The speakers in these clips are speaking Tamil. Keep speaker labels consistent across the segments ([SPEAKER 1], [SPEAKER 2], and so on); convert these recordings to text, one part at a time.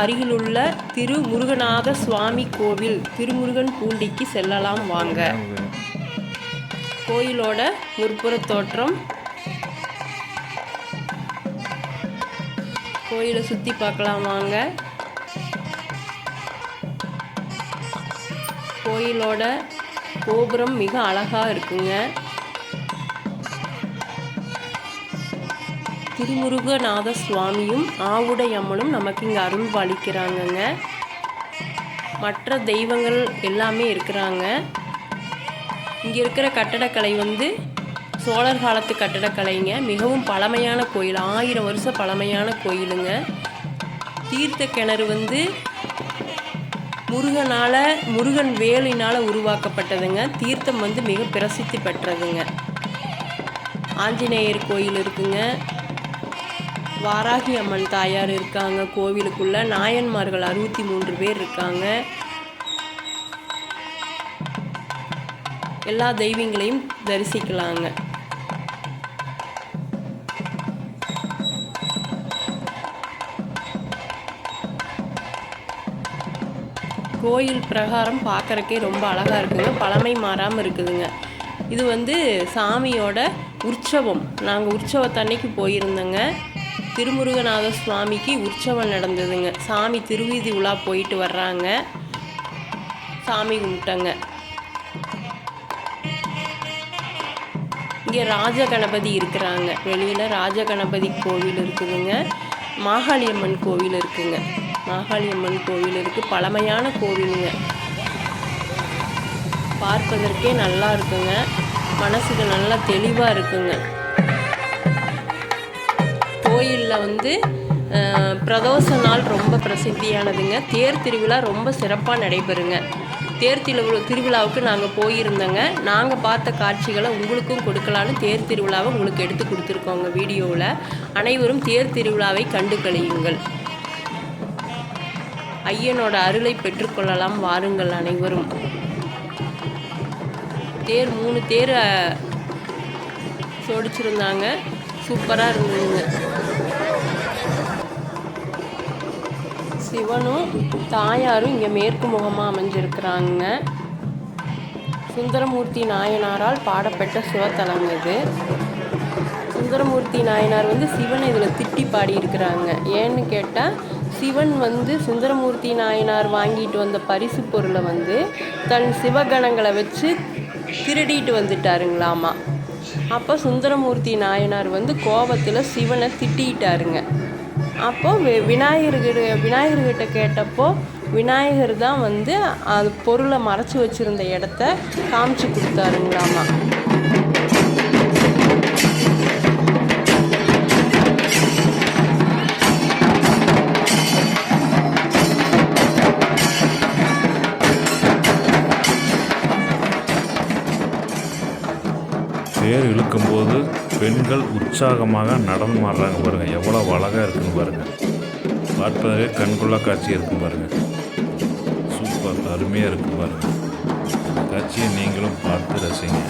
[SPEAKER 1] அருகிலுள்ள திரு முருகநாத சுவாமி கோவில் திருமுருகன் பூண்டிக்கு செல்லலாம் வாங்க. கோயிலோட முற்புற தோற்றம். கோயிலை சுற்றி பார்க்கலாம் வாங்க. கோயிலோட கோபுரம் மிக அழகாக இருக்குங்க. திருமுருகநாத சுவாமியும் ஆவுடை அம்மனும் நமக்கு இங்கே அருள் பாலிக்கிறாங்கங்க. மற்ற தெய்வங்கள் எல்லாமே இருக்கிறாங்க. இங்கே இருக்கிற கட்டடக்கலை சோழர் காலத்து கட்டடக்கலைங்க. மிகவும் பழமையான கோயில், 1000 வருஷம் பழமையான கோயிலுங்க. தீர்த்த கிணறு முருகன் வேலினால் உருவாக்கப்பட்டதுங்க. தீர்த்தம் மிக பிரசித்தி பெற்றதுங்க. ஆஞ்சநேயர் கோயில் இருக்குங்க. வாராகி அம்மன் தாயார் இருக்காங்க கோவிலுக்குள்ள. நாயன்மார்கள் 63 பேர் இருக்காங்க. எல்லா தெய்வங்களையும் தரிசிக்கலாங்க. கோயில் பிரகாரம் பார்க்குறக்கே ரொம்ப அழகாக இருக்குங்க. பழமை மாறாமல் இருக்குதுங்க. இது சாமியோட உற்சவம். நாங்கள் உற்சவத்தன்னைக்கு போயிருந்தோங்க. திருமுருகநாத சுவாமிக்கு உற்சவம் நடந்ததுங்க. சாமி திருவீதி உலா போயிட்டு வர்றாங்க. சாமி கும்பிட்டங்க. இங்கே ராஜகணபதி இருக்கிறாங்க. வெளியில் ராஜகணபதி கோவில் இருக்குதுங்க. மாகாளியம்மன் கோவில் இருக்குங்க. மாகாளியம்மன் கோவில் இருக்குது. பழமையான கோவிலுங்க. பார்ப்பதற்கே நல்லா இருக்குங்க. மனசுக்கு நல்லா தெளிவாக இருக்குங்க. கோயிலில் பிரதோஷ நாள் ரொம்ப பிரசித்தியானதுங்க. தேர் திருவிழா ரொம்ப சிறப்பாக நடைபெறுங்க. தேர் திருவிழாவுக்கு நாங்கள் போயிருந்தோங்க. நாங்கள் பார்த்த காட்சிகளை உங்களுக்கும் கொடுக்கலான்னு தேர் திருவிழாவை உங்களுக்கு எடுத்து கொடுத்துருக்கோங்க வீடியோவில். அனைவரும் தேர் திருவிழாவை கண்டு கழியுங்கள். ஐயனோட அருளை பெற்றுக்கொள்ளலாம் வாருங்கள் அனைவரும். தேர் 3 தேர் சோடிச்சிருந்தாங்க. சூப்பராக இருந்ததுங்க. சிவனும் தாயாரும் இங்கே மேற்கு முகமாக அமைஞ்சிருக்கிறாங்க. சுந்தரமூர்த்தி நாயனாரால் பாடப்பட்ட சிவத்தலம் இது. சுந்தரமூர்த்தி நாயனார் சிவனை இதில் திட்டி பாடியிருக்கிறாங்க. ஏன்னு கேட்டால் சிவன் சுந்தரமூர்த்தி நாயனார் வாங்கிட்டு வந்த பரிசு பொருளை தன் சிவகணங்களை வச்சு திருடிட்டு வந்துட்டாருங்களாமா. அப்போ சுந்தரமூர்த்தி நாயனார் கோபத்தில் சிவனை திட்டிட்டாருங்க. அப்போ விநாயகர்கிட்ட கேட்டப்போ விநாயகர் தான் அது பொருளை மறைச்சி வச்சுருந்த இடத்த காமிச்சு கொடுத்தாருங்களாமா.
[SPEAKER 2] தேர் இழுக்கும்போது பெண்கள் உற்சாகமாக நடனம் ஆடுறாங்க பாருங்கள். எவ்வளோ அழகாக இருக்குன்னு பாருங்கள். பார்ப்பதே கண்கொள்ளா காட்சி இருக்குன்னு பாருங்கள். சூப்பர், அருமையாக இருக்குது பாருங்கள். காட்சியை நீங்களும் பார்த்து ரசிங்க.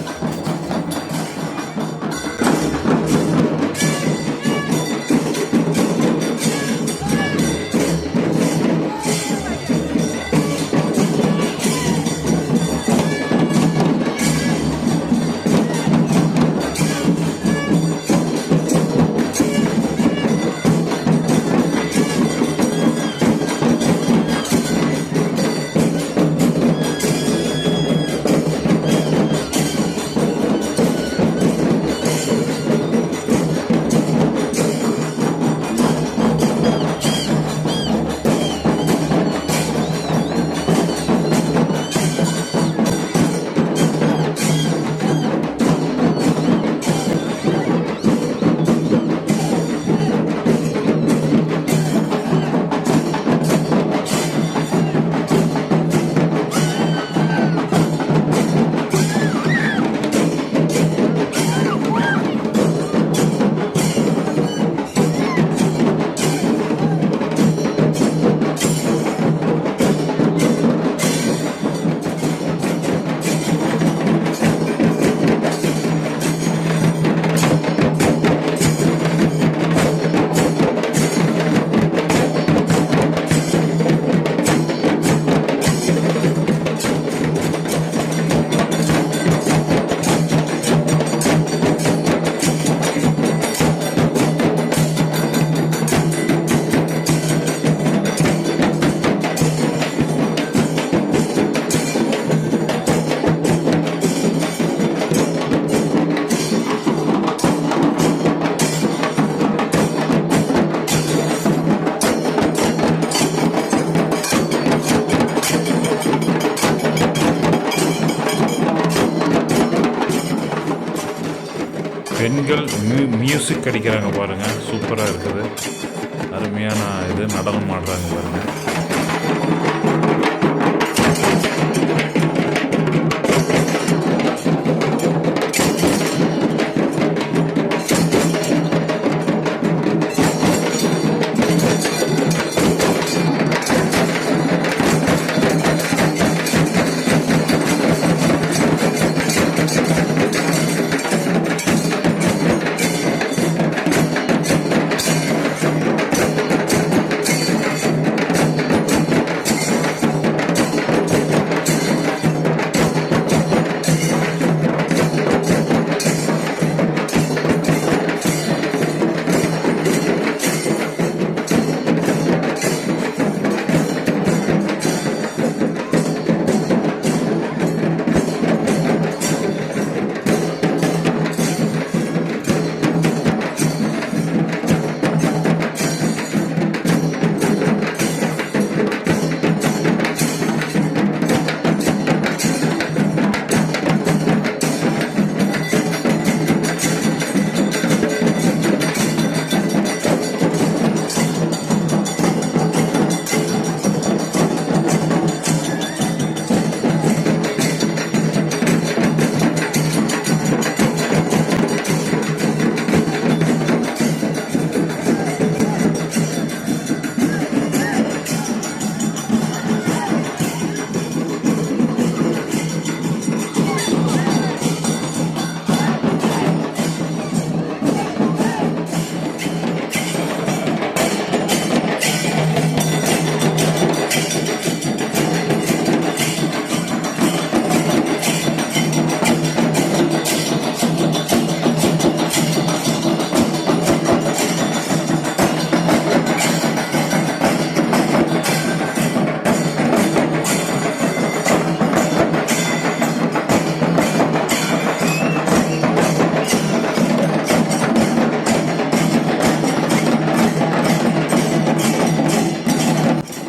[SPEAKER 2] பெண்கள் மியூசிக் அடிக்கிறாங்க பாருங்கள், சூப்பராக இருக்குது. அருமையான இது நடனம் ஆடுறாங்க பாருங்கள்.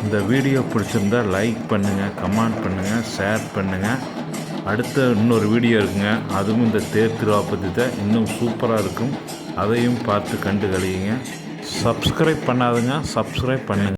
[SPEAKER 2] இந்த வீடியோ பிடிச்சிருந்தா லைக் பண்ணுங்கள், கமெண்ட் பண்ணுங்கள், ஷேர் பண்ணுங்கள். அடுத்த இன்னொரு வீடியோ இருக்குங்க, அதுவும் இந்த தேர் திருவிழா பற்றி தான், இன்னும் சூப்பராக இருக்கும். அதையும் பார்த்து கண்டு கழியுங்க. சப்ஸ்கிரைப் பண்ணாதுங்க, சப்ஸ்கிரைப் பண்ணுங்கள்.